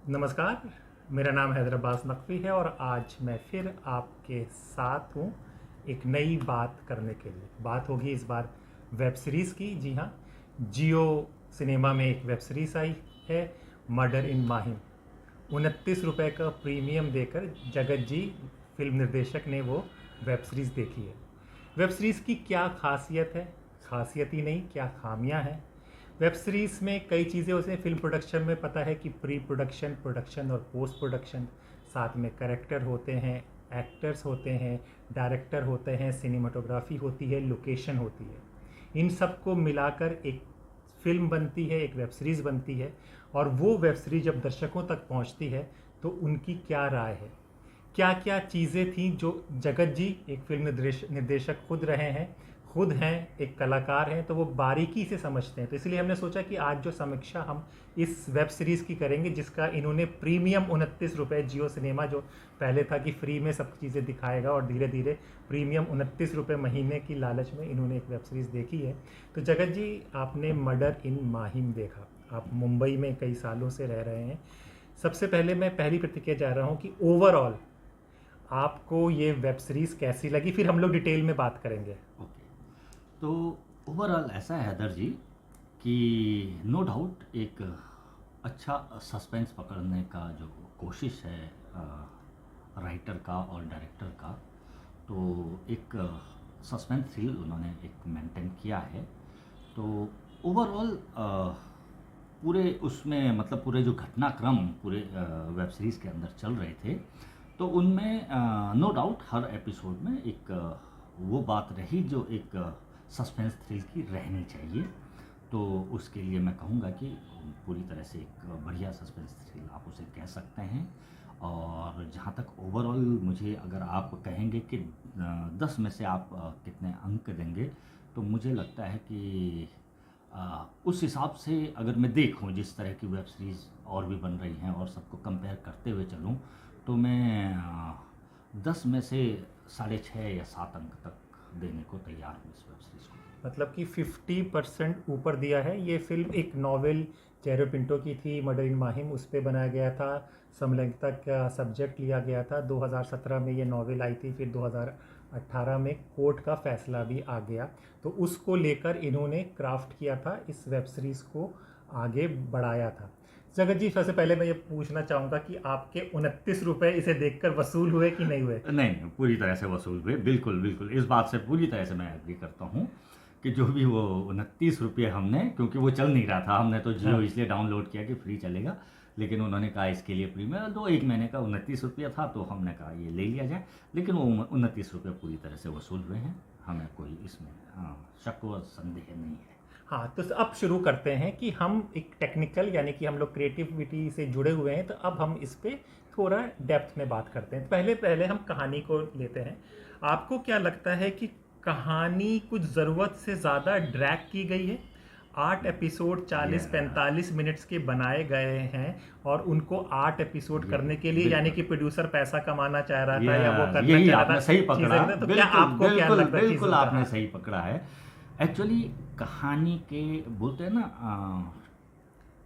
नमस्कार। मेरा नाम हैदर अब्बास नकवी है और आज मैं फिर आपके साथ हूँ एक नई बात करने के लिए। बात होगी इस बार वेब सीरीज़ की। जी हाँ, जियो सिनेमा में एक वेब सीरीज़ आई है, मर्डर इन माहिम। 29 रुपये का प्रीमियम देकर जगत जी फिल्म निर्देशक ने वो वेब सीरीज़ देखी है। वेब सीरीज़ की क्या खासियत है, खासियत ही नहीं क्या खामियां हैं। वेब सीरीज़ में कई चीज़ें उसे फिल्म प्रोडक्शन में पता है कि प्री प्रोडक्शन, प्रोडक्शन और पोस्ट प्रोडक्शन, साथ में करेक्टर होते हैं, एक्टर्स होते हैं, डायरेक्टर होते हैं, सिनेमाटोग्राफी होती है, लोकेशन होती है। इन सब को मिलाकर एक फिल्म बनती है, एक वेब सीरीज़ बनती है। और वो वेब सीरीज़ जब दर्शकों तक पहुंचती है तो उनकी क्या राय है, क्या क्या चीज़ें थी जो जगत जी एक फिल्म निर्देशक खुद रहे हैं, खुद हैं, एक कलाकार हैं, तो वो बारीकी से समझते हैं। तो इसलिए हमने सोचा कि आज जो समीक्षा हम इस वेब सीरीज़ की करेंगे, जिसका इन्होंने प्रीमियम 29 रुपये, जियो सिनेमा जो पहले था कि फ्री में सब चीज़ें दिखाएगा और धीरे धीरे प्रीमियम 29 रुपये महीने की लालच में इन्होंने एक वेब सीरीज़ देखी है। तो जगत जी, आपने मर्डर इन माहिम देखा, आप मुंबई में कई सालों से रह रहे हैं। सबसे पहले मैं पहली प्रतिक्रिया जा रहा हूँ कि ओवरऑल आपको ये वेब सीरीज़ कैसी लगी, फिर हम लोग डिटेल में बात करेंगे। ओके। तो ओवरऑल ऐसा है हैदर जी कि नो डाउट एक अच्छा सस्पेंस पकड़ने का जो कोशिश है राइटर का और डायरेक्टर का, तो एक सस्पेंस थ्रिल उन्होंने एक मेंटेन किया है। तो ओवरऑल पूरे उसमें मतलब पूरे जो घटनाक्रम पूरे वेब सीरीज़ के अंदर चल रहे थे, तो उनमें नो डाउट हर एपिसोड में एक वो बात रही जो एक सस्पेंस थ्रिल की रहनी चाहिए। तो उसके लिए मैं कहूँगा कि पूरी तरह से एक बढ़िया सस्पेंस थ्रिल आप उसे कह सकते हैं। और जहाँ तक ओवरऑल मुझे अगर आप कहेंगे कि 10 में से आप कितने अंक देंगे, तो मुझे लगता है कि उस हिसाब से अगर मैं देखूं जिस तरह की वेब सीरीज़ और भी बन रही हैं और सबको कंपेयर करते हुए चलूं, तो मैं 10 में से 6.5 या 7 अंक तक देने को तैयार हूँ इस वेब सीरीज़ को। मतलब कि 50% ऊपर दिया है। ये फिल्म एक नॉवेल चेरो पिंटो की थी, मर्डर इन माहिम, उस पर बनाया गया था। समलैंगिकता का सब्जेक्ट लिया गया था। 2017 में ये नॉवेल आई थी, फिर 2018 में कोर्ट का फैसला भी आ गया, तो उसको लेकर इन्होंने क्राफ्ट किया था, इस वेब सीरीज़ को आगे बढ़ाया था। जगत जी, सबसे पहले मैं ये पूछना चाहूँगा कि आपके 29 रुपये इसे देखकर वसूल हुए कि नहीं हुए? नहीं, पूरी तरह से वसूल हुए, बिल्कुल बिल्कुल। इस बात से पूरी तरह से मैं एग्री करता हूँ कि जो भी वो 29 रुपये हमने, क्योंकि वो चल नहीं रहा था, हमने तो जियो हाँ। इसलिए डाउनलोड किया कि फ्री चलेगा, लेकिन उन्होंने कहा इसके लिए प्रीमियम दो, एक महीने का 29 रुपये था, तो हमने कहा ये ले लिया जाए। लेकिन वो 29 रुपये पूरी तरह से वसूल हुए हैं, हमें कोई इसमें शक व संदेह नहीं है। हाँ, तो अब शुरू करते हैं कि हम एक टेक्निकल, यानी कि हम लोग क्रिएटिविटी से जुड़े हुए हैं, तो अब हम इस पे थोड़ा डेप्थ में बात करते हैं। पहले पहले हम कहानी को लेते हैं। आपको क्या लगता है कि कहानी कुछ ज़रूरत से ज़्यादा ड्रैग की गई है? 8 एपिसोड 40-45 मिनट्स के बनाए गए हैं और उनको 8 एपिसोड करने के लिए, यानी कि प्रोड्यूसर पैसा कमाना चाह रहा था या वो करना यही चाह रहा आपने था, सही पकड़ा, तो क्या आपको क्या बिल्कुल लगता है बिल्कुल चीज़ों का? आपने सही पकड़ा है। एक्चुअली कहानी के बोलते हैं ना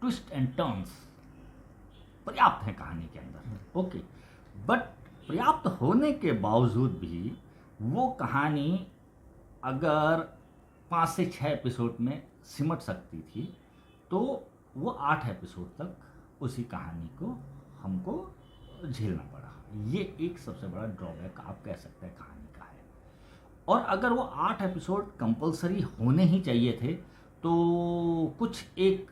ट्विस्ट एंड टर्न्स पर्याप्त है कहानी के अंदर, ओके। बट पर्याप्त होने के बावजूद भी वो कहानी अगर 5 से 6 एपिसोड में सिमट सकती थी, तो वो 8 एपिसोड तक उसी कहानी को हमको झेलना पड़ा। ये एक सबसे बड़ा ड्रॉबैक आप कह सकते हैं कहानी का है। और अगर वो 8 एपिसोड कंपलसरी होने ही चाहिए थे, तो कुछ एक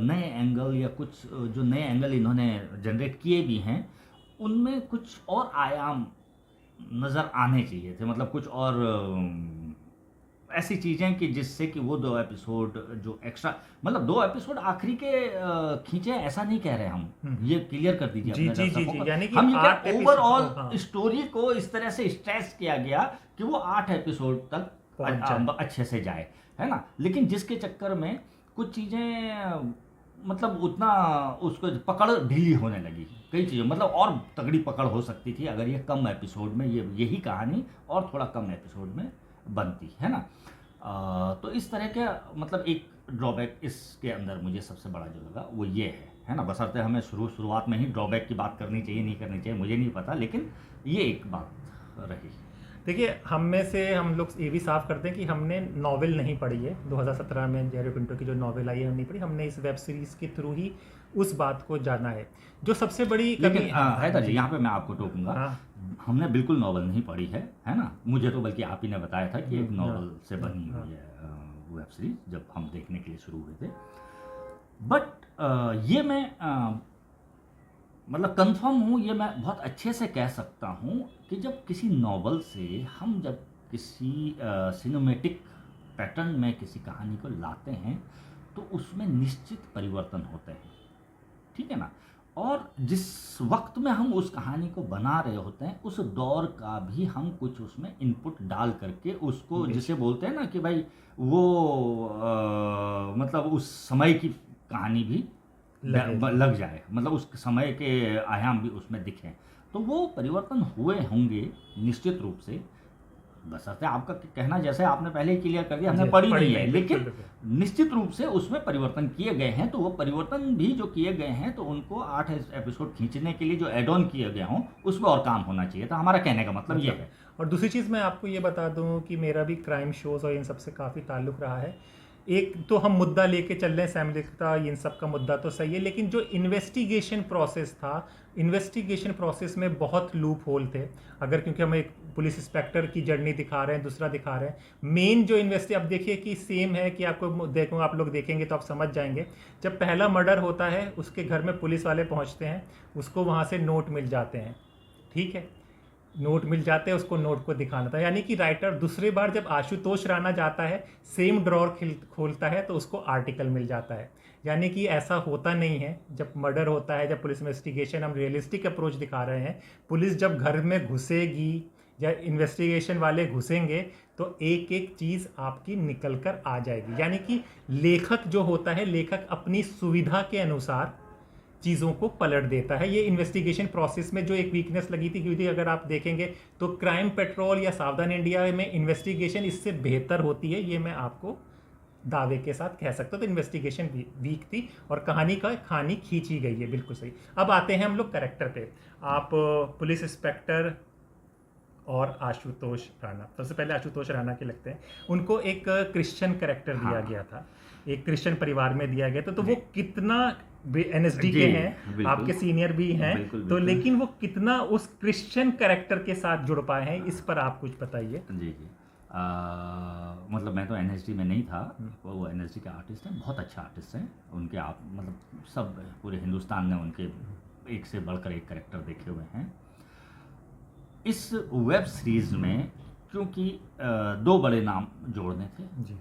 नए एंगल या कुछ जो नए एंगल इन्होंने जनरेट किए भी हैं, उनमें कुछ और आयाम नज़र आने चाहिए थे। मतलब कुछ और ऐसी चीज़ें कि जिससे कि वो 2 एपिसोड जो एक्स्ट्रा, मतलब 2 एपिसोड आखिरी के खींचे, ऐसा नहीं कह रहे हम, ये क्लियर कर दीजिए जी अपने जी जी दर्शकों जी, को। यानी कि हम ये 8 क्या एपिसोड, ओवरऑल हाँ, स्टोरी को इस तरह से स्ट्रेस किया गया कि वो 8 एपिसोड तक पहुंच जाए। अच्छे से जाए, है ना। लेकिन जिसके चक्कर में कुछ चीज़ें मतलब उतना उसको पकड़ ढीली होने लगी, कई चीज़ें मतलब और तगड़ी पकड़ हो सकती थी अगर ये कम एपिसोड में यही कहानी और थोड़ा कम एपिसोड में बनती, है ना। तो इस तरह के मतलब एक ड्रॉबैक इसके अंदर मुझे सबसे बड़ा जो लगा वो ये है है ना, बशर्ते हमें शुरुआत में ही ड्रॉबैक की बात करनी चाहिए नहीं करनी चाहिए मुझे नहीं पता, लेकिन ये एक बात रही। देखिए, हम में से हम लोग ये भी साफ करते हैं कि हमने नॉवेल नहीं पढ़ी है। 2017 में जेरो पिंटो की जो नॉवेल आई है हम नहीं पढ़ी, हमने इस वेब सीरीज़ के थ्रू ही उस बात को जाना है। जो सबसे बड़ी कमी लेकिन हैदर जी, यहाँ पे मैं आपको टोकूंगा, हाँ। हमने बिल्कुल नॉवल नहीं पढ़ी है ना, मुझे तो बल्कि आप ही ने बताया था कि एक हाँ। नॉवल से बनी हुई है वेब सीरीज, जब हम देखने के लिए शुरू हुए थे। बट ये मैं मतलब कंफर्म हूँ, ये मैं बहुत अच्छे से कह सकता हूँ कि जब किसी नॉवल से हम जब किसी सिनेमेटिक पैटर्न में किसी कहानी को लाते हैं तो उसमें निश्चित परिवर्तन होते हैं, ठीक है ना, और जिस वक्त में हम उस कहानी को बना रहे होते हैं उस दौर का भी हम कुछ उसमें इनपुट डाल करके उसको, जिसे बोलते हैं ना कि भाई वो मतलब उस समय की कहानी भी लग जाए, मतलब उस समय के आयाम भी उसमें दिखें, तो वो परिवर्तन हुए होंगे निश्चित रूप से। बशर्ते आपका कहना, जैसे आपने पहले ही क्लियर कर दिया, हमने पढ़ी नहीं है, लेकिन निश्चित रूप से उसमें परिवर्तन किए गए हैं। तो वो परिवर्तन भी जो किए गए हैं तो उनको 8 एपिसोड खींचने के लिए जो एड ऑन किए गए हों उसमें और काम होना चाहिए था, हमारा कहने का मतलब ये है। और दूसरी चीज़ मैं आपको ये बता दूं कि मेरा भी क्राइम शोज़ और इन सब से काफ़ी ताल्लुक़ रहा है। एक तो हम मुद्दा लेके चल रहे हैं सैमलिकता, इन सब का मुद्दा तो सही है, लेकिन जो इन्वेस्टिगेशन प्रोसेस था, इन्वेस्टिगेशन प्रोसेस में बहुत लूप होल थे। अगर क्योंकि हम एक पुलिस इंस्पेक्टर की जर्नी दिखा रहे हैं, दूसरा दिखा रहे हैं, मेन जो अब देखिए कि सेम है कि आपको देखूँगा, आप लोग देखेंगे तो आप समझ जाएंगे। जब पहला मर्डर होता है उसके घर में पुलिस वाले पहुँचते हैं, उसको वहाँ से नोट मिल जाते हैं, ठीक है, नोट मिल जाते हैं, उसको नोट को दिखाना था। यानी कि राइटर दूसरी बार जब आशुतोष राणा जाता है, सेम ड्रॉर खोलता है तो उसको आर्टिकल मिल जाता है। यानी कि ऐसा होता नहीं है। जब मर्डर होता है, जब पुलिस इन्वेस्टिगेशन, हम रियलिस्टिक अप्रोच दिखा रहे हैं, पुलिस जब घर में घुसेगी या इन्वेस्टिगेशन वाले घुसेंगे तो एक एक चीज़ आपकी निकल कर आ जाएगी। यानी कि लेखक जो होता है, लेखक अपनी सुविधा के अनुसार चीज़ों को पलट देता है। ये इन्वेस्टिगेशन प्रोसेस में जो एक वीकनेस लगी थी, क्योंकि अगर आप देखेंगे तो क्राइम पेट्रोल या सावधान इंडिया में इन्वेस्टिगेशन इससे बेहतर होती है, ये मैं आपको दावे के साथ कह सकता हूँ। तो इन्वेस्टिगेशन वीक थी और कहानी खींची गई है, बिल्कुल सही। अब आते हैं हम लोग कैरेक्टर पे। आप पुलिस इंस्पेक्टर और आशुतोष राणा, सबसे पहले आशुतोष राणा के लगते हैं, उनको एक क्रिश्चियन कैरेक्टर दिया गया था, एक क्रिश्चियन परिवार में दिया गया था। तो वो कितना एनएसडी के हैं, आपके सीनियर भी हैं, तो लेकिन वो कितना उस क्रिश्चियन कैरेक्टर के साथ जुड़ पाए हैं, इस पर आप कुछ बताइए। जी मतलब मैं तो एनएसडी में नहीं था, वो एनएसडी के आर्टिस्ट हैं, बहुत अच्छा आर्टिस्ट हैं उनके, आप मतलब सब पूरे हिंदुस्तान ने उनके एक से बढ़कर एक कैरेक्टर देखे हुए हैं। इस वेब सीरीज में क्योंकि 2 बड़े नाम जोड़ने थे जी,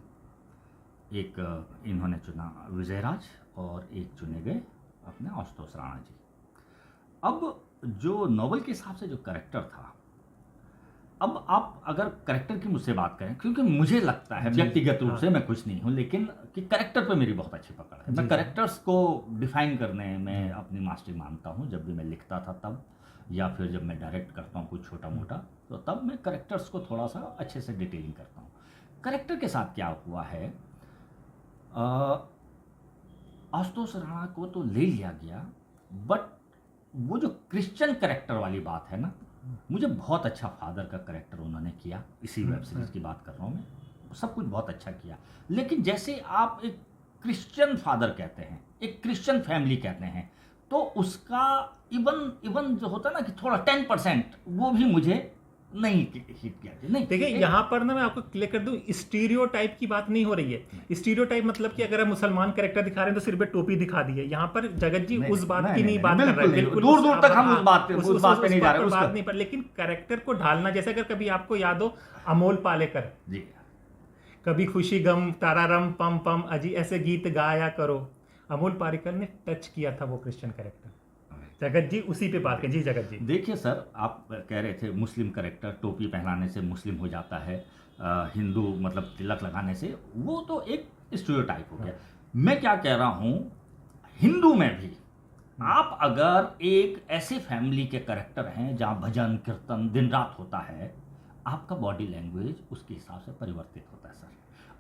एक इन्होंने चुना विजयराज और एक चुने गए अपने आशुतोष राणा जी। अब जो नॉवल के हिसाब से जो कैरेक्टर था, अब आप अगर कैरेक्टर की मुझसे बात करें, क्योंकि मुझे लगता है व्यक्तिगत रूप से मैं कुछ नहीं हूँ, लेकिन कि कैरेक्टर पे मेरी बहुत अच्छी पकड़ है। मैं कैरेक्टर्स को डिफाइन करने में अपनी मास्टरी मानता हूँ। जब भी मैं लिखता था तब, या फिर जब मैं डायरेक्ट करता हूँ कुछ छोटा मोटा, तो तब मैं कैरेक्टर्स को थोड़ा सा अच्छे से डिटेलिंग करता हूँ। कैरेक्टर के साथ क्या हुआ है, आशुतोष राणा को तो ले लिया गया, बट वो जो क्रिश्चियन कैरेक्टर वाली बात है ना, मुझे बहुत अच्छा फादर का कैरेक्टर उन्होंने किया। इसी वेब सीरीज की बात कर रहा हूँ मैं, सब कुछ बहुत अच्छा किया। लेकिन जैसे आप एक क्रिश्चियन फादर कहते हैं, एक क्रिश्चियन फैमिली कहते हैं, तो उसका इवन जो होता है ना कि थोड़ा 10% वो भी मुझे नहीं हिट किया। नहीं, देखिए यहाँ पर ना मैं आपको क्लियर कर दूं, स्टीरियोटाइप की बात नहीं हो रही है। स्टीरियोटाइप मतलब कि अगर हम मुसलमान कैरेक्टर दिखा रहे हैं तो सिर पे टोपी दिखा दी है। यहाँ पर जगत जी उस बात की नहीं बात कर रहे हैं, बिल्कुल दूर दूर तक हम उस बात पे नहीं जा रहे, बात नहीं पर, लेकिन कैरेक्टर को ढालना, जैसे अगर कभी आपको याद हो अमोल पालेकर जी, कभी खुशी गम तारारम पम पम अजी ऐसे गीत गाया करो, अमोल पालेकर ने टच किया था वो क्रिश्चियन कैरेक्टर। जगत जी उसी पे बात करें। जी जगत जी, देखिए सर, आप कह रहे थे मुस्लिम कैरेक्टर टोपी पहनाने से मुस्लिम हो जाता है, हिंदू मतलब तिलक लगाने से, वो तो एक स्टीरियोटाइप हो गया। मैं क्या कह रहा हूँ, हिंदू में भी आप अगर एक ऐसे फैमिली के कैरेक्टर हैं जहाँ भजन कीर्तन दिन रात होता है, आपका बॉडी लैंग्वेज उसके हिसाब से परिवर्तित होता है सर।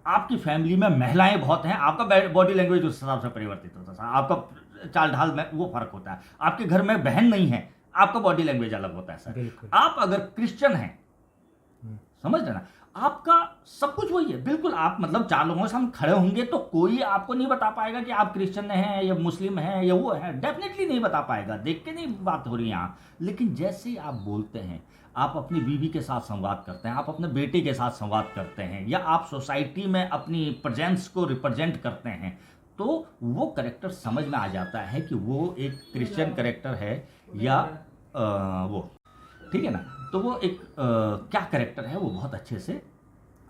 आपकी फैमिली में महिलाएं बहुत हैं, आपका बॉडी लैंग्वेज उस हिसाब से परिवर्तित होता है सर। आपका चाल ढाल में वो फर्क होता है। आपके घर में बहन नहीं है, आपका बॉडी लैंग्वेज अलग होता है सर। बिल्कुल। आप अगर क्रिश्चियन हैं, हम्म, समझ रहे ना, आपका सब कुछ वही है बिल्कुल। आप मतलब 4 लोगों से हम खड़े होंगे तो कोई आपको नहीं बता पाएगा कि आप क्रिश्चियन हैं या मुस्लिम हैं या वो हैं, डेफिनेटली नहीं बता पाएगा, देख के नहीं बात हो रही है यहाँ। लेकिन जैसे ही आप बोलते हैं, आप अपनी बीवी के साथ संवाद करते हैं, आप अपने बेटे के साथ संवाद करते हैं, या आप सोसाइटी में अपनी प्रेजेंस को रिप्रेजेंट करते हैं, तो वो करेक्टर समझ में आ जाता है कि वो एक क्रिश्चियन करेक्टर है या वो, ठीक है ना। तो वो एक क्या करेक्टर है वो बहुत अच्छे से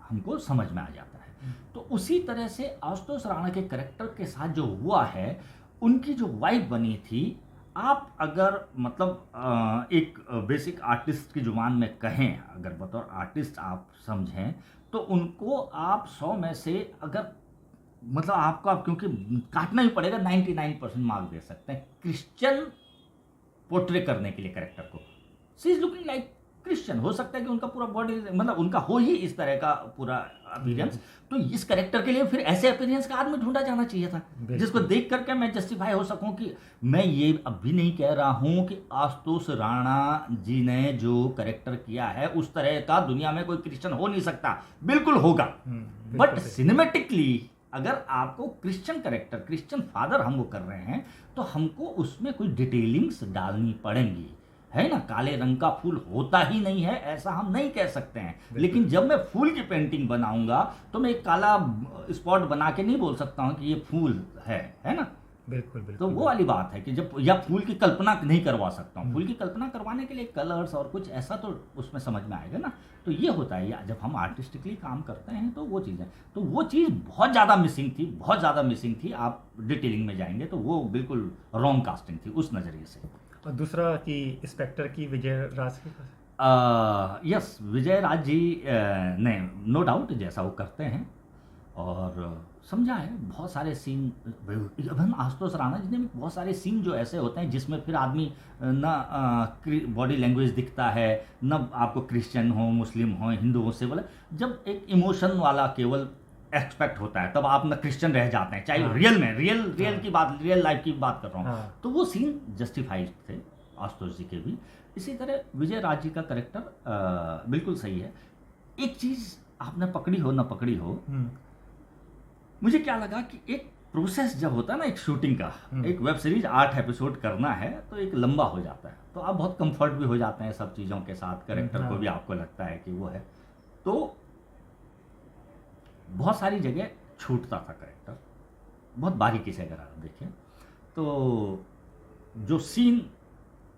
हमको समझ में आ जाता है। तो उसी तरह से आशुतोष राणा के करेक्टर के साथ जो हुआ है, उनकी जो वाइफ बनी थी, आप अगर मतलब एक बेसिक आर्टिस्ट की जुबान में कहें, अगर बतौर आर्टिस्ट आप समझें, तो उनको आप 100 में से अगर मतलब आपको आप क्योंकि काटना ही पड़ेगा, 99% मार्क दे सकते हैं क्रिश्चियन पोर्ट्रे करने के लिए करेक्टर को। She is looking like Christian. हो सकता है कि उनका पूरा बॉडी मतलब उनका हो ही इस तरह का पूरा अपीयरेंस, तो इस करेक्टर के लिए फिर ऐसे अपीयरेंस का आदमी ढूंढा जाना चाहिए था जिसको देख करके मैं जस्टिफाई हो सकूं कि मैं ये अब भी नहीं कह रहा हूं कि आशुतोष राणा जी ने जो करेक्टर किया है उस तरह का दुनिया में कोई क्रिश्चियन हो नहीं सकता, बिल्कुल होगा। बट सिनेमेटिकली अगर आपको क्रिश्चियन करेक्टर, क्रिश्चियन फादर हम वो कर रहे हैं, तो हमको उसमें कोई डिटेलिंग्स डालनी पड़ेंगी, है ना। काले रंग का फूल होता ही नहीं है ऐसा हम नहीं कह सकते हैं, लेकिन जब मैं फूल की पेंटिंग बनाऊंगा तो मैं एक काला स्पॉट बना के नहीं बोल सकता हूं कि ये फूल है ना। बिल्कुल बिल्कुल। तो वो वाली बात है कि जब या फूल की कल्पना नहीं करवा सकता हूँ, फूल की कल्पना करवाने के लिए कलर्स और कुछ ऐसा तो उसमें समझ में आएगा ना। तो ये होता है, या जब हम आर्टिस्टिकली काम करते हैं तो वो चीज़ें, तो वो चीज़ बहुत ज़्यादा मिसिंग थी, बहुत ज़्यादा मिसिंग थी। आप डिटेलिंग में जाएंगे तो वो बिल्कुल रॉन्ग कास्टिंग थी उस नज़रिए से। और दूसरा कि इंस्पेक्टर की विजय राज की यस, विजय राज जी ने नो डाउट जैसा वो करते हैं और समझा है। बहुत सारे सीन, इवन आशुतोष राणा जी ने भी बहुत सारे सीन जो ऐसे होते हैं जिसमें फिर आदमी ना बॉडी लैंग्वेज दिखता है, न आपको क्रिश्चियन हो, मुस्लिम हो, हिंदू हो से बोले, जब एक इमोशन वाला केवल एक्सपेक्ट होता है तब आप ना क्रिश्चियन रह जाते हैं, चाहे रियल में रियल की बात, रियल लाइफ की बात कर रहा हूँ। तो वो सीन जस्टिफाइड थे आशुतोष जी के भी। इसी तरह विजय राज जी का करेक्टर बिल्कुल सही है। एक चीज़ आपने पकड़ी हो ना पकड़ी हो, मुझे क्या लगा कि एक प्रोसेस जब होता है ना एक शूटिंग का, एक वेब सीरीज 8 एपिसोड करना है तो एक लंबा हो जाता है, तो आप बहुत कंफर्ट भी हो जाते हैं सब चीज़ों के साथ, करेक्टर को भी आपको लगता है कि वो है, तो बहुत सारी जगह छूटता था करेक्टर, बहुत बारीकी से अगर आप देखें तो। जो सीन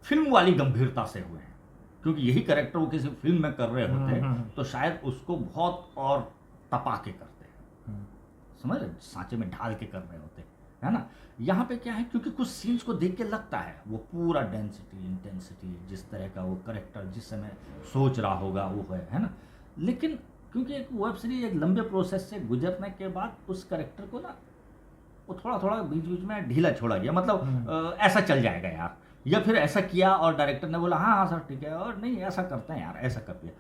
फिल्म वाली गंभीरता से हुए हैं, क्योंकि यही करेक्टर वो किसी फिल्म में कर रहे होते तो शायद उसको बहुत और तपा के करते हैं, समझ रहे, सांचे में ढाल के कर रहे होते, है ना। यहाँ पे क्या है, क्योंकि कुछ सीन्स को देख के लगता है वो पूरा डेंसिटी, इंटेंसिटी, जिस तरह का वो करेक्टर जिस समय सोच रहा होगा वो है ना। लेकिन क्योंकि एक वेब सीरीज एक लंबे प्रोसेस से गुजरने के बाद उस करेक्टर को ना वो थोड़ा थोड़ा बीच बीच में ढीला छोड़ा गया, मतलब ऐसा चल जाएगा यार, या फिर ऐसा किया और डायरेक्टर ने बोला हाँ हाँ सर ठीक है, और नहीं ऐसा करते हैं यार, ऐसा कर दिया,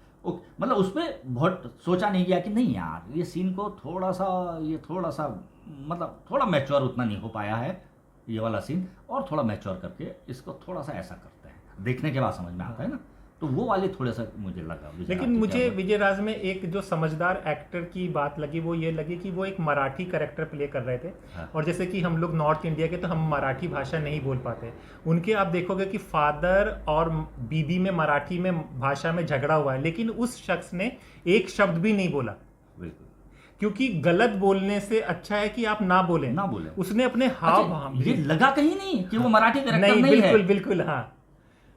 मतलब उस पर बहुत सोचा नहीं गया कि नहीं यार ये सीन को थोड़ा सा मतलब थोड़ा मैच्योर उतना नहीं हो पाया है ये वाला सीन, और थोड़ा मैच्योर करके इसको थोड़ा सा ऐसा करते हैं, देखने के बाद समझ में आता है ना। तो वो वाले थोड़े सा मुझे लगा। लेकिन मुझे विजय राज में एक जो समझदार एक्टर की बात लगी वो ये लगी कि वो एक मराठी कैरेक्टर प्ले कर रहे थे। हाँ। और जैसे कि हम लोग नॉर्थ इंडिया के तो हम मराठी भाषा नहीं बोल पाते, उनके आप देखोगे कि फादर और बीबी में मराठी में भाषा में झगड़ा हुआ है, लेकिन उस शख्स ने एक शब्द भी नहीं बोला, बिल्कुल, क्योंकि गलत बोलने से अच्छा है कि आप ना बोलें। उसने अपने हाव ये लगा कहीं नहीं कि वो मराठी कैरेक्टर नहीं, नहीं बिल्कुल है। बिल्कुल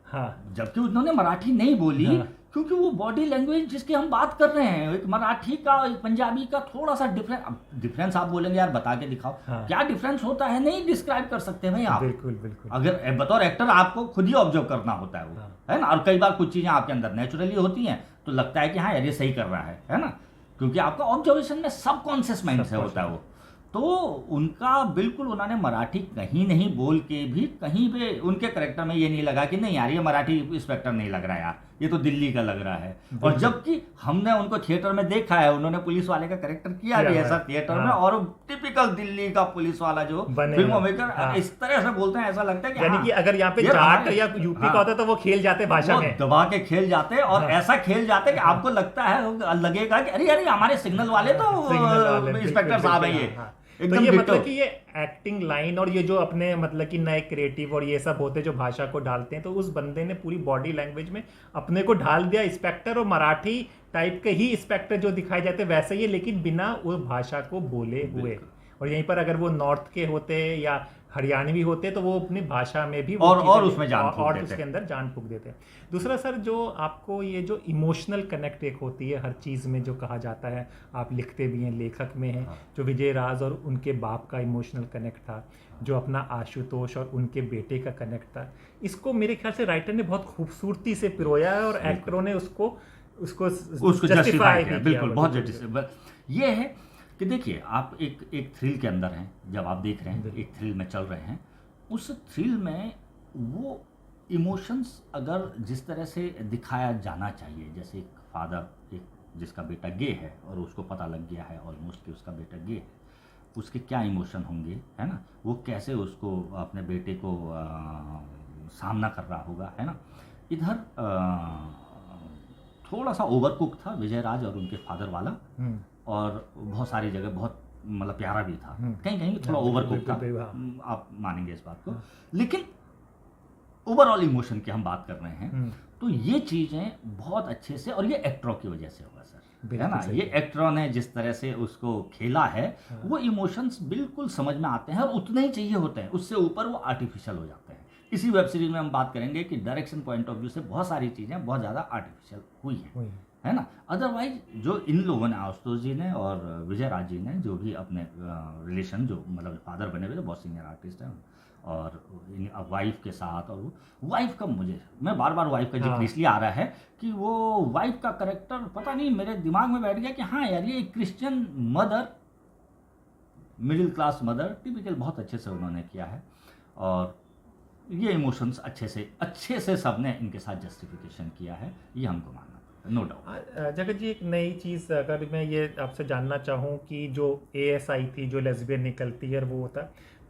हाँ, जबकि उन्होंने मराठी नहीं बोली, क्योंकि वो बॉडी लैंग्वेज जिसकी हम बात कर रहे हैं, एक मराठी का एक पंजाबी का थोड़ा सा डिफरेंस आप बोलेंगे यार बता के दिखाओ, क्या डिफरेंस होता है नहीं डिस्क्राइब कर सकते भाई आप। बिल्कुल अगर बतौर एक्टर आपको खुद ही ऑब्जर्व करना होता है वो, है ना। और कई बार कुछ चीजें आपके अंदर नेचुरली होती हैं तो लगता है कि हाँ यार ये सही कर रहा है ना, क्योंकि आपका ऑब्जर्वेशन में सबकॉन्शियस माइंड से होता है वो। तो उनका बिल्कुल उन्होंने मराठी कहीं नहीं बोल के भी कहीं पे उनके करेक्टर में ये नहीं लगा कि नहीं यार ये मराठी इंस्पेक्टर नहीं लग रहा यार, ये तो दिल्ली का लग रहा है। और बिल्कुल। जबकि हमने उनको थिएटर में देखा है, उन्होंने पुलिस वाले का कैरेक्टर किया भी किया ऐसा है। थिएटर में, हाँ। और टिपिकल दिल्ली का पुलिस वाला जो बने फिल्मों हुए। में हाँ। इस तरह से बोलते हैं, ऐसा लगता है कि यानी हाँ, कि अगर यहाँ पे ये जाट हमारे- या यूपी हाँ, का होता तो वो खेल जाते भाषा वो में। दबा के खेल जाते और हाँ। ऐसा खेल जाते कि आपको लगता है, लगेगा कि अरे अरे हमारे सिग्नल वाले तो सिग्नल वाले, इंस्पेक्टर बिल्कुल, साहब है बिल्कुल, ये हाँ। एकदम तो ये डिट्टो। मतलब कि ये एक्टिंग लाइन और ये जो अपने मतलब कि नए क्रिएटिव और ये सब होते जो भाषा को ढालते हैं, तो उस बंदे ने पूरी बॉडी लैंग्वेज में अपने को ढाल दिया इंस्पेक्टर, और मराठी टाइप के ही इंस्पेक्टर जो दिखाई जाते वैसे ही, लेकिन बिना उस भाषा को बोले हुए। बिल्कुल। और यहीं पर अगर वो नॉर्थ के होते या हरियाणवी होते तो वो अपनी भाषा में भी वो और चीज़ें उसमें जान फूंक और देते। उसके अंदर जान फूंक देते हैं। दूसरा सर, जो आपको ये जो इमोशनल कनेक्ट एक होती है हर चीज़ में, जो कहा जाता है, आप लिखते भी हैं, लेखक में हैं, हाँ। जो विजय राज और उनके बाप का इमोशनल कनेक्ट था, जो अपना आशुतोष और उनके बेटे का कनेक्ट था, इसको मेरे ख्याल से राइटर ने बहुत खूबसूरती से पिरोया है और एक्टरों ने उसको उसको जस्टिफाई किया, भी बिल्कुल, बहुत बिल्कुल। जस्टिफाई। ये है कि देखिए, आप एक थ्रिल के अंदर हैं, जब आप देख रहे हैं, बिल्कुल। एक थ्रिल में चल रहे हैं, उस थ्रिल में वो इमोशंस अगर जिस तरह से दिखाया जाना चाहिए, जैसे एक फादर, एक जिसका बेटा गे है और उसको पता लग गया है ऑलमोस्ट कि उसका बेटा गे है, उसके क्या इमोशन होंगे, है ना, वो कैसे उसको अपने बेटे को सामना कर रहा होगा, है ना। इधर थोड़ा सा ओवरकुक था विजय राज और उनके फादर वाला, हम्म, और बहुत सारी जगह बहुत मतलब प्यारा भी था, हम्म। कहीं कहीं थोड़ा बिल्कुल, ओवरकुक था, बिल्कुल, हाँ। आप मानेंगे इस बात को। लेकिन ओवरऑल इमोशन की हम बात कर रहे हैं, हम्म, तो ये चीज़ें बहुत अच्छे से, और ये एक्टरों की वजह से होगा सर, है बिल्कुल ना। सही ये है। एक्टरों ने जिस तरह से उसको खेला है, हाँ। वो इमोशंस बिल्कुल समझ में आते हैं और उतने ही चाहिए होते हैं, उससे ऊपर वो आर्टिफिशियल हो जाते हैं। इसी वेब सीरीज में हम बात करेंगे कि डायरेक्शन पॉइंट ऑफ व्यू से बहुत सारी चीज़ें बहुत ज़्यादा आर्टिफिशियल हुई हैं, वही। है ना। अदरवाइज जो इन लोगों ने, आशुतोष जी ने और विजय राज जी ने, जो भी अपने रिलेशन, जो मतलब फादर बने हुए थे, बहुत सीनियर आर्टिस्ट हैं, और वाइफ के साथ, और वाइफ का मैं बार बार वाइफ का जिक्र हाँ। इसलिए आ रहा है कि वो वाइफ का करेक्टर पता नहीं मेरे दिमाग में बैठ गया कि हाँ यार, ये एक Christian mother, middle class mother, typical, बहुत अच्छे से उन्होंने किया है, और ये इमोशंस अच्छे से सबने इनके साथ जस्टिफिकेशन किया है, ये हमको मानना पड़ता है, नो डाउट। जगत जी, एक नई चीज़ अगर मैं ये आपसे जानना चाहूँ कि जो ASI थी, जो लेस्बियन निकलती है, और वो होता,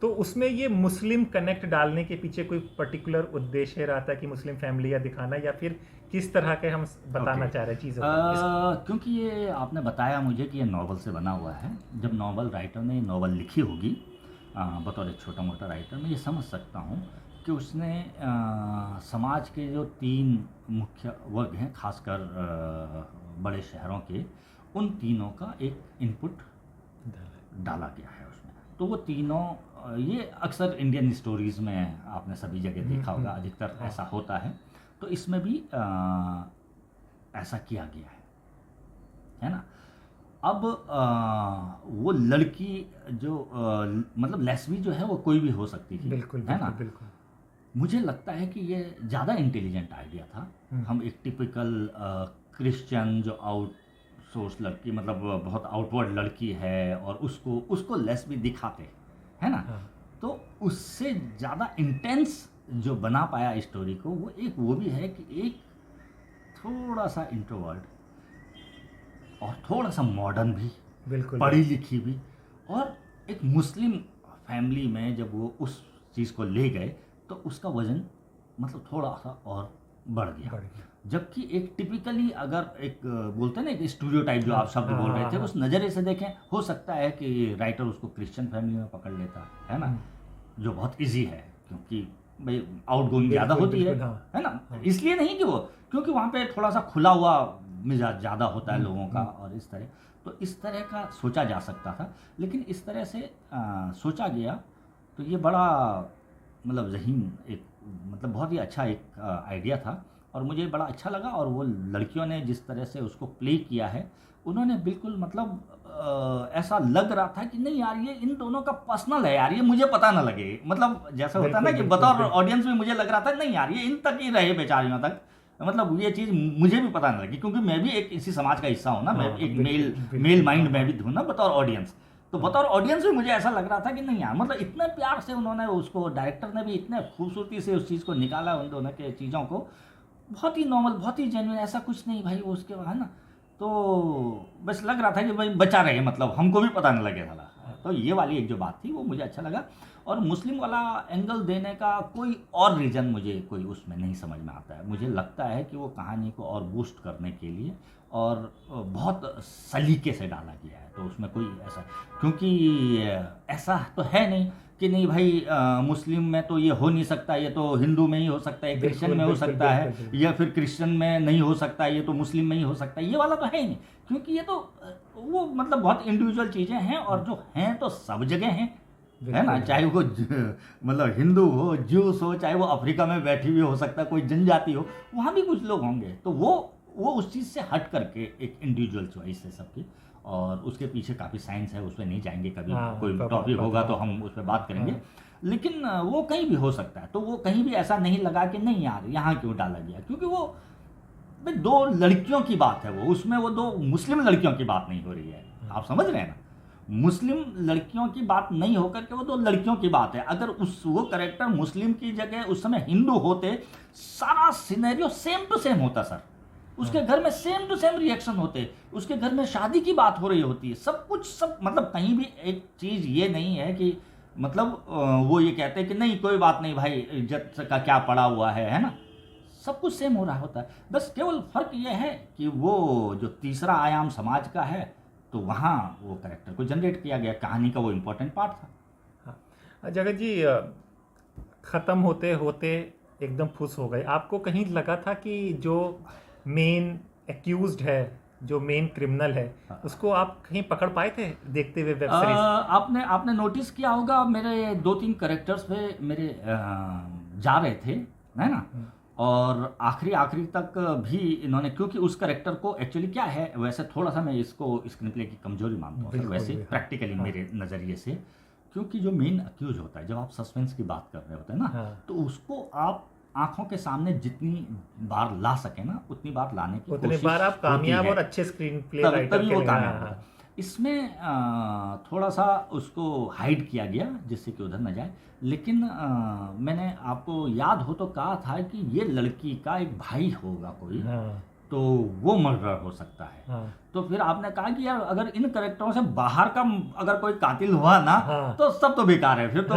तो उसमें ये मुस्लिम कनेक्ट डालने के पीछे कोई पर्टिकुलर उद्देश्य रहता है कि मुस्लिम फैमिलियाँ दिखाना, या फिर किस तरह के हम बताना Okay. चाह रहे हैं चीज़ों को? क्योंकि ये आपने बताया मुझे कि ये नॉवल से बना हुआ है, जब नॉवल राइटर ने नॉवल लिखी होगी, बतौर एक छोटा मोटा राइटर मैं ये समझ सकता हूँ कि उसने समाज के जो 3 मुख्य वर्ग हैं, खासकर बड़े शहरों के, उन तीनों का एक इनपुट डाला गया है उसमें। तो वो तीनों, ये अक्सर इंडियन स्टोरीज़ में आपने सभी जगह देखा होगा, अधिकतर ऐसा होता है, तो इसमें भी ऐसा किया गया है ना। अब वो लड़की जो मतलब लेस्बी जो है, वो कोई भी हो सकती थी, बिल्कुल है ना। बिल्कुल बिल्कुल। मुझे लगता है कि ये ज़्यादा इंटेलिजेंट आइडिया था। हम एक टिपिकल क्रिश्चियन जो आउटसोर्स लड़की, मतलब बहुत आउटवर्ड लड़की है, और उसको लेस्बी दिखाते, है ना। हाँ। तो उससे ज़्यादा इंटेंस जो बना पाया स्टोरी को, वो भी है कि एक थोड़ा सा इंट्रोवर्ट और थोड़ा सा मॉडर्न भी, बिल्कुल पढ़ी लिखी भी, और एक मुस्लिम फैमिली में जब वो उस चीज़ को ले गए, तो उसका वजन मतलब थोड़ा सा और बढ़ गया। जबकि एक टिपिकली, अगर एक बोलते हैं ना, एक स्टीरियोटाइप जो आप शब्द बोल रहे थे, उस नज़रिए से देखें, हो सकता है कि राइटर उसको क्रिश्चियन फैमिली में पकड़ लेता है ना, जो बहुत इजी है, क्योंकि भाई आउटगोइंग ज़्यादा होती है ना। इसलिए नहीं कि वो, क्योंकि वहाँ पे थोड़ा सा खुला हुआ मिजाज ज़्यादा होता है लोगों का, और इस तरह, तो इस तरह का सोचा जा सकता था। लेकिन इस तरह से सोचा गया, तो ये बड़ा मतलब ज़हीन, एक मतलब बहुत ही अच्छा एक आइडिया था, और मुझे बड़ा अच्छा लगा। और वो लड़कियों ने जिस तरह से उसको प्ले किया है, उन्होंने बिल्कुल मतलब ऐसा लग रहा था कि नहीं यार, ये इन दोनों का पर्सनल है यार, ये मुझे पता ना लगे, मतलब जैसा होता है ना कि बतौर ऑडियंस में मुझे लग रहा था नहीं यार, ये इन तक ही रहे बेचारियों तक, मतलब ये चीज़ मुझे भी पता ना लगी, क्योंकि मैं भी एक इसी समाज का हिस्सा हूँ ना, मैं एक मेल माइंड में भी हूँ ना बतौर ऑडियंस। तो बतौर ऑडियंस में मुझे ऐसा लग रहा था कि नहीं यार, मतलब इतने प्यार से उन्होंने उसको, डायरेक्टर ने भी इतने खूबसूरती से उस चीज़ को निकाला, उन दोनों के चीज़ों को, बहुत ही नॉर्मल, बहुत ही जेन्युइन, ऐसा कुछ नहीं भाई वो उसके, है ना। तो बस लग रहा था कि भाई बचा रहे, मतलब हमको भी पता नहीं लगे साला। तो ये वाली एक जो बात थी वो मुझे अच्छा लगा। और मुस्लिम वाला एंगल देने का कोई और रीज़न मुझे कोई उसमें नहीं समझ में आता है। मुझे लगता है कि वो कहानी को और बूस्ट करने के लिए और बहुत सलीके से डाला गया है, तो उसमें कोई ऐसा, क्योंकि ऐसा तो है नहीं कि नहीं भाई मुस्लिम में तो ये हो नहीं सकता, ये तो हिंदू में ही हो सकता है, क्रिश्चियन में हो बिल्कुल सकता है, बिल्कुल बिल्कुल या फिर क्रिश्चियन में नहीं हो सकता है, ये तो मुस्लिम में ही हो सकता है, ये वाला तो है ही नहीं। क्योंकि ये तो वो मतलब बहुत इंडिविजुअल चीज़ें हैं, और जो हैं तो सब जगह हैं, है ना। बिल्कुल। चाहे वो मतलब हिंदू हो, ज्यूस हो, चाहे वो अफ्रीका में बैठी हुई हो सकता है, कोई जनजाति हो, वहाँ भी कुछ लोग होंगे। तो वो उस चीज़ से हट करके एक इंडिविजुअल चॉइस है सबकी, और उसके पीछे काफ़ी साइंस है, उस पर नहीं जाएंगे, कभी हाँ, कोई तो टॉपिक होगा तो हम उस पर बात करेंगे। लेकिन वो कहीं भी हो सकता है, तो वो कहीं भी ऐसा नहीं लगा कि नहीं यार यहाँ क्यों डाला गया, क्योंकि वो भाई दो लड़कियों की बात है, वो उसमें वो दो मुस्लिम लड़कियों की बात नहीं हो रही है, आप समझ रहे हैं ना। मुस्लिम लड़कियों की बात नहीं होकर के वो दो लड़कियों की बात है। अगर वो करेक्टर मुस्लिम की जगह उस समय हिंदू होते, सारा सिनेरियो सेम टू सेम होता सर, उसके घर में सेम टू सेम रिएक्शन होते, उसके घर में शादी की बात हो रही होती है, सब कुछ, सब मतलब कहीं भी एक चीज़ ये नहीं है कि मतलब वो ये कहते हैं कि नहीं कोई बात नहीं भाई, इज्जत का क्या पड़ा हुआ है ना। सब कुछ सेम हो रहा होता है, बस केवल फर्क ये है कि वो जो तीसरा आयाम समाज का है, तो वहाँ वो करेक्टर को जनरेट किया गया, कहानी का वो इम्पोर्टेंट पार्ट था। हाँ जगत जी, ख़त्म होते होते एकदम फुस हो गए। आपको कहीं लगा था कि जो मेन एक्यूज्ड है, जो मेन क्रिमिनल है, उसको आप कहीं पकड़ पाए थे देखते हुए वेब सीरीज? आपने नोटिस किया होगा मेरे 2-3 करेक्टर्स पे मेरे जा रहे थे, है ना। और आखिरी तक भी इन्होंने, क्योंकि उस करेक्टर को एक्चुअली क्या है, वैसे थोड़ा सा मैं इसको स्क्रीन प्ले की कमजोरी मानता हूँ सर, बिल्कुल वैसे भी, हाँ। प्रैक्टिकली मेरे नज़रिए से, क्योंकि जो मेन अक्यूज होता है, जब आप सस्पेंस की बात कर रहे होते हैं ना, हाँ। तो उसको आप आंखों के सामने जितनी बार ला सके ना, उतनी बार लाने की उतने कोशिश बार आप होती कामयाब है, और अच्छे स्क्रीन प्ले तभी राइटर तभी के वो लिए। कामयाब हाँ होता है। हाँ इसमें थोड़ा सा उसको हाइड किया गया जिससे कि उधर न जाए, लेकिन मैंने आपको याद हो तो कहा था कि ये लड़की का एक भाई होगा कोई, हाँ तो वो मर्डर हो सकता है। हाँ तो फिर आपने कहा कि यार अगर इन करेक्टरों से बाहर का अगर कोई कातिल हुआ ना, हाँ। तो सब तो बेकार है, फिर तो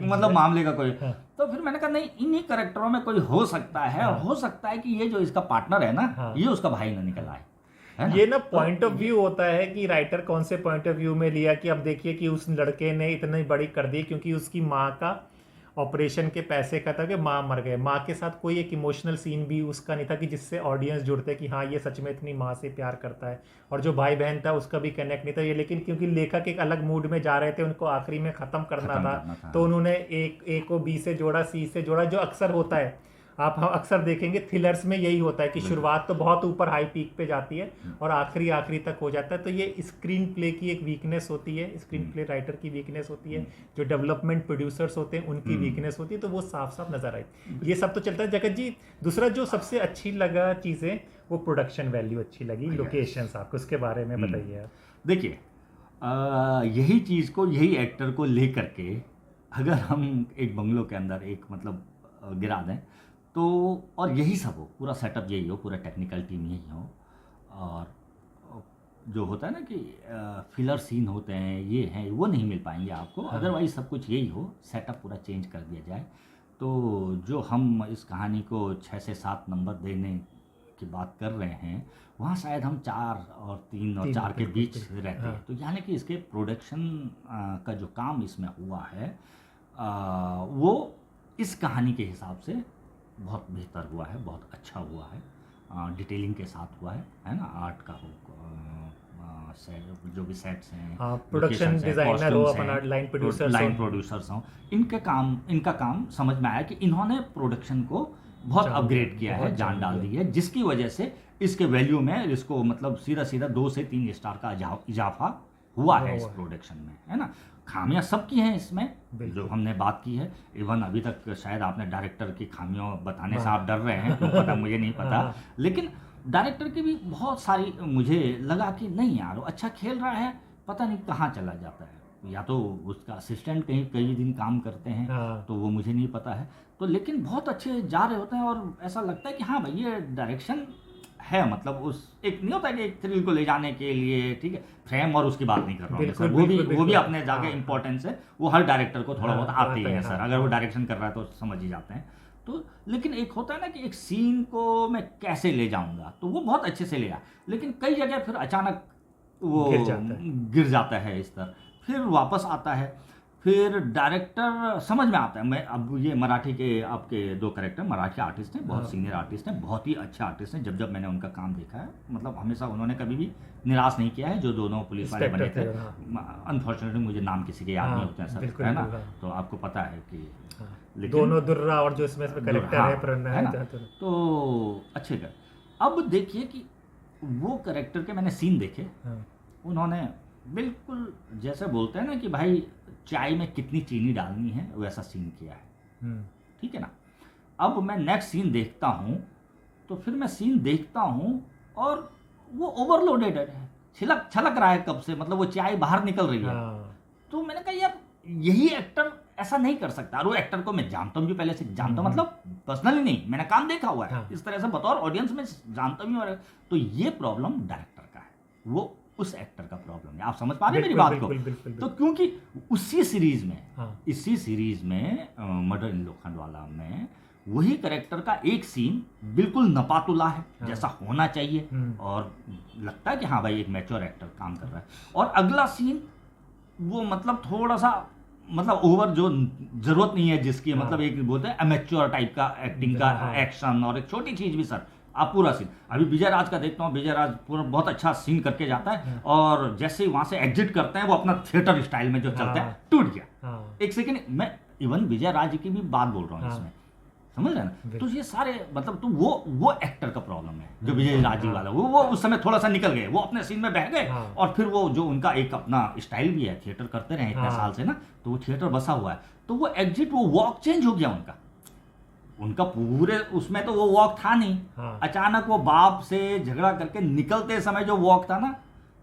मतलब मामले का कोई। हाँ। तो फिर मैंने कहा नहीं, इन्हीं करेक्टरों में कोई हो सकता है, और हो सकता है कि ये जो इसका पार्टनर है ना, हाँ। ये उसका भाई ना निकल आए, है ना। ये ना तो पॉइंट ऑफ व्यू होता है कि राइटर कौन से पॉइंट ऑफ व्यू में लिया, कि अब देखिए कि उस लड़के ने इतनी बड़ी कर दी क्योंकि उसकी माँ का ऑपरेशन के पैसे का था कि माँ मर गए। माँ के साथ कोई एक इमोशनल सीन भी उसका नहीं था कि जिससे ऑडियंस जुड़ते कि हाँ ये सच में इतनी माँ से प्यार करता है। और जो भाई बहन था उसका भी कनेक्ट नहीं था ये, लेकिन क्योंकि लेखक एक अलग मूड में जा रहे थे, उनको आखिरी में ख़त्म करना था, तो उन्होंने ए को बी से जोड़ा, सी से जोड़ा, जो अक्सर होता है। आप अक्सर देखेंगे थ्रिलर्स में यही होता है कि शुरुआत तो बहुत ऊपर हाई पीक पे जाती है और आखिरी तक हो जाता है। तो ये स्क्रीन प्ले की एक वीकनेस होती है, स्क्रीन प्ले राइटर की वीकनेस होती है, जो डेवलपमेंट प्रोड्यूसर्स होते हैं उनकी वीकनेस होती है, तो वो साफ साफ नजर आई। ये सब तो चलता है जगत जी। दूसरा जो सबसे अच्छी लगा चीज़ें, वो प्रोडक्शन वैल्यू अच्छी लगी, लोकेशंस, आपको उसके बारे में बताइए आप। देखिए, यही चीज़ को, यही एक्टर को लेकर के अगर हम एक बंगलों के अंदर एक मतलब गिरा दें, तो और यही सब हो, पूरा सेटअप यही हो, पूरा टेक्निकल टीम यही हो, और जो होता है ना कि फिलर सीन होते हैं, ये हैं, वो नहीं मिल पाएंगे आपको। अदरवाइज सब कुछ यही हो, सेटअप पूरा चेंज कर दिया जाए, तो जो हम इस कहानी को 6 से 7 नंबर देने की बात कर रहे हैं, वहाँ शायद हम 4 और 3 और 4 के बीच रहते हैं। तो यानी कि इसके प्रोडक्शन का जो काम इसमें हुआ है, वो इस कहानी के हिसाब से बहुत बेहतर हुआ है, बहुत अच्छा हुआ है, डिटेलिंग के साथ हुआ है ना। आर्ट का हो, जो भी सेट्स हैं, प्रोडक्शन डिजाइनर हो, अपना लाइन प्रोड्यूसर्स हों, इनका काम समझ में आया कि इन्होंने प्रोडक्शन को बहुत अपग्रेड किया है, जान डाल दी है, जिसकी वजह से इसके वैल्यू में, इसको मतलब सीधा 2 से 3 स्टार का इजाफा हुआ है इस प्रोडक्शन में, है ना। खामियां सबकी हैं इसमें जो हमने बात की है। इवन अभी तक शायद आपने डायरेक्टर की खामियों बताने से आप डर रहे हैं, क्यों पता मुझे नहीं पता, लेकिन डायरेक्टर की भी बहुत सारी मुझे लगा कि नहीं यार वो अच्छा खेल रहा है, पता नहीं कहाँ चला जाता है। या तो उसका असिस्टेंट कहीं कई दिन काम करते हैं, हाँ। तो वो मुझे नहीं पता है। तो लेकिन बहुत अच्छे जा रहे होते हैं और ऐसा लगता है कि हाँ भाई ये डायरेक्शन है, मतलब उस एक नहीं होता कि एक थ्रिल को ले जाने के लिए, ठीक है, फ्रेम और उसकी बात नहीं कर रहा हूँ मैं सर, बिल्कुल, वो भी बिल्कुल, वो भी बिल्कुल। अपने जाके हाँ, इम्पोर्टेंस है, वो हर डायरेक्टर को थोड़ा हाँ, बहुत हाँ, आते ही आता है, है सर, हाँ, अगर वो हाँ। डायरेक्शन कर रहा है तो समझ ही जाते हैं। तो लेकिन एक होता है ना कि एक सीन को मैं कैसे ले जाऊंगा, तो वो बहुत अच्छे से ले आया, लेकिन कई जगह फिर अचानक वो गिर जाता है। गिर जाता है इस तरह, फिर वापस आता है, फिर डायरेक्टर समझ में आता है। मैं अब ये मराठी के आपके दो कैरेक्टर मराठी आर्टिस्ट हैं, बहुत हाँ। सीनियर आर्टिस्ट हैं, बहुत ही अच्छे आर्टिस्ट हैं, जब जब मैंने उनका काम देखा है, मतलब हमेशा उन्होंने कभी भी निराश नहीं किया है, जो दोनों पुलिस वाले बने थे। इंस्पेक्टर थे, हाँ। अनफॉर्चुनेटली मुझे नाम किसी के याद हाँ, नहीं होते हैं सर, बिल्कुल, है ना, बिल्कुल, हाँ। तो आपको पता है कि हाँ। लेकिन दोनों दुर्रा और जो इसमें करेक्टर हाँ, है प्रणय है ना, तो तो अच्छे कर। अब देखिए कि वो कैरेक्टर के मैंने सीन देखे, हाँ। उन्होंने बिल्कुल जैसे बोलते हैं ना कि भाई चाय में कितनी चीनी डालनी है, वैसा सीन किया है, हम्म। ठीक है ना। अब मैं नेक्स्ट सीन देखता हूँ, तो फिर मैं सीन देखता हूँ और वो ओवरलोडेड है, छिलक छलक रहा है कब से, मतलब वो चाय बाहर निकल रही है। हाँ। तो मैंने कहा यार यही एक्टर ऐसा नहीं कर सकता, और वो एक्टर को मैं जानता हूँ भी पहले से, जानता हूँ मतलब पर्सनली नहीं, मैंने काम देखा हुआ है, हाँ। इस तरह से बतौर ऑडियंस में जानता भी हूँ। तो ये प्रॉब्लम डायरेक्टर का है, वो उस एक्टर का प्रॉब्लम है, आप समझ पा रहे हैं मेरी बिल्कुल, बात को। बिल्कुल, बिल्कुल, तो बिल्कुल। क्योंकि उसी सीरीज में हाँ। इसी सीरीज में मर्डर इन लोखंडवाला में वही करेक्टर का एक सीन बिल्कुल नपातुला है, हाँ। जैसा होना चाहिए, और लगता है कि हाँ भाई एक मैच्योर एक्टर काम कर रहा है, और अगला सीन वो मतलब थोड़ा सा मतलब ओवर, जो जरूरत नहीं है जिसकी, हाँ। मतलब एक बोलते हैं अमेच्योर टाइप का एक्टिंग का हाँ। एक्शन, और एक छोटी चीज भी सर, आप पूरा सीन, अभी विजय राज का देखता हूँ, विजय राज पूरा बहुत अच्छा सीन करके जाता है, और जैसे ही वहां से एग्जिट करते हैं वो अपना थिएटर स्टाइल में जो चलता है, टूट गया। हाँ। एक सेकेंड, मैं इवन विजय राज की भी बात बोल रहा हूँ हाँ। इसमें, समझ रहे हैं ना। तो बिल्कुल। ये सारे मतलब, तो वो एक्टर का प्रॉब्लम है, जो विजय राज जी वाला, वो उस समय थोड़ा सा निकल गए, वो अपने सीन में बह गए, हाँ। और फिर वो जो उनका एक अपना स्टाइल भी है, थिएटर करते रहे इतने हाँ। साल से ना, तो वो थिएटर बसा हुआ है, तो वो एग्जिट, वो वॉक चेंज हो गया उनका पूरे उसमें तो वो वॉक था नहीं। हाँ। अचानक वो बाप से झगड़ा करके निकलते समय जो वॉक था ना,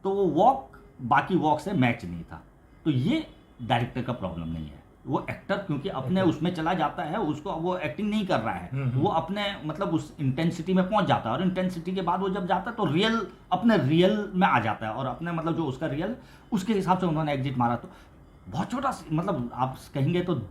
तो वो वॉक बाकी वॉक से मैच नहीं था। तो ये डायरेक्टर का प्रॉब्लम नहीं है, वो एक्टर क्योंकि अपने उसमें चला जाता है, उसको वो एक्टिंग नहीं कर रहा है, वो अपने मतलब उस इंटेंसिटी में पहुंच जाता है, और इंटेंसिटी के बाद वो जब जाता है तो रियल अपने रियल में आ जाता है, और अपने मतलब जो उसका रियल, उसके हिसाब से उन्होंने एग्जिट मारा। तो बहुत छोटा मतलब आप कहेंगे तो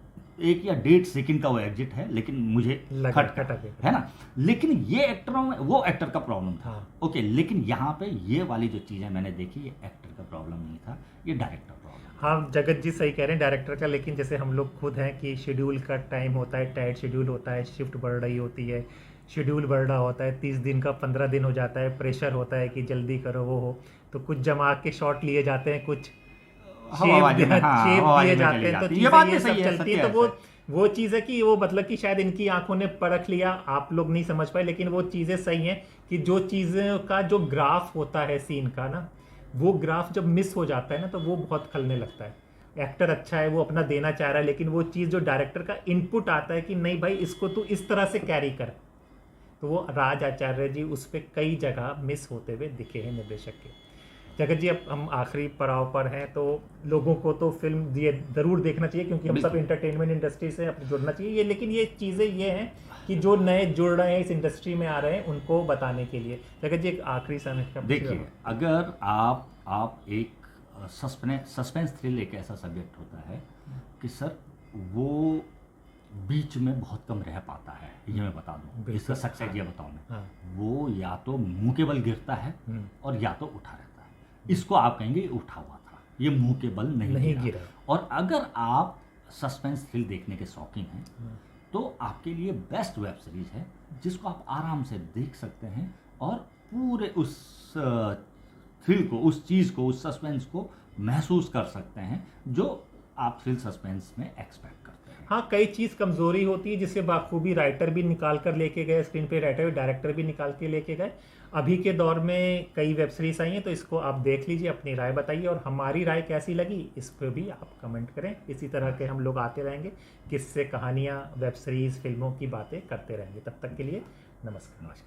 1 या 1.5 सेकंड का वो एग्जिट है, लेकिन मुझे खटका है ना। लेकिन ये एक्टरों में वो एक्टर का प्रॉब्लम था। हाँ। ओके, लेकिन यहाँ पे ये वाली जो चीज़ें मैंने देखी, ये एक्टर का प्रॉब्लम नहीं था, ये डायरेक्टर प्रॉब्लम। हाँ, जगत जी सही कह रहे हैं डायरेक्टर का, लेकिन जैसे हम लोग खुद हैं कि शेड्यूल का टाइम होता है, टाइट शेड्यूल होता है, शिफ्ट बढ़ रही होती है, शेड्यूल बढ़ रहा होता है, 30 दिन का 15 दिन हो जाता है, प्रेशर होता है कि जल्दी करो वो हो, तो कुछ जमा के शॉट लिए जाते हैं, कुछ हवाबाजी में, हाँ, शेप हवाबाजी दिए में जाते चली हैं, तो जाती है। चीजें ये बात भी ये सही सब है, चलती सत्य है। तो है, वो चीज़ है कि वो मतलब कि शायद इनकी आंखों ने परख लिया, आप लोग नहीं समझ पाए, लेकिन वो चीज़ें सही हैं कि जो चीज़ों का जो ग्राफ होता है सीन का ना, वो ग्राफ जब मिस हो जाता है ना, तो वो बहुत खलने लगता है। एक्टर अच्छा है, वो अपना देना चाह रहा है, लेकिन वो चीज़ जो डायरेक्टर का इनपुट आता है कि नहीं भाई इसको तू इस तरह से कैरी कर, तो वो राज आचार्य जी उस पर कई जगह मिस होते हुए दिखे हैं निर्देशक के। जगत जी, अब हम आखिरी पड़ाव पर हैं, तो लोगों को तो फिल्म ये ज़रूर देखना चाहिए, क्योंकि हम सब एंटरटेनमेंट इंडस्ट्री से अपने जुड़ना चाहिए ये, लेकिन ये चीज़ें ये हैं कि जो नए जुड़ रहे हैं, इस इंडस्ट्री में आ रहे हैं, उनको बताने के लिए। जगत जी, एक आखिरी समीक्षा। देखिए, अगर आप एक सस्पेंस थ्रिल एक ऐसा सब्जेक्ट होता है कि सर वो बीच में बहुत कम रह पाता है, ये मैं बता दूं, इसका सक्सेस ये बताऊं मैं। हाँ। वो या तो मुंह के बल गिरता है और या तो उठा रहता है। इसको आप कहेंगे ये उठा हुआ था, ये मुंह के बल नहीं गिरा। और अगर आप सस्पेंस थ्रिल देखने के शौकीन हैं, तो आपके लिए बेस्ट वेब सीरीज है, जिसको आप आराम से देख सकते हैं और पूरे उस थ्रिल को, उस चीज़ को, उस सस्पेंस को महसूस कर सकते हैं जो आप थ्रिल सस्पेंस में एक्सपेक्ट करते हैं। हाँ, कई चीज़ कमज़ोरी होती है जिसे बाखूबी राइटर भी निकाल कर लेके गए, स्क्रीन पे राइटर डायरेक्टर भी निकाल के लेके गए। अभी के दौर में कई वेब सीरीज आई हैं, तो इसको आप देख लीजिए, अपनी राय बताइए, और हमारी राय कैसी लगी इस पर भी आप कमेंट करें। इसी तरह के हम लोग आते रहेंगे, किस्से, कहानियाँ, वेब सीरीज़, फिल्मों की बातें करते रहेंगे। तब तक के लिए नमस्कार।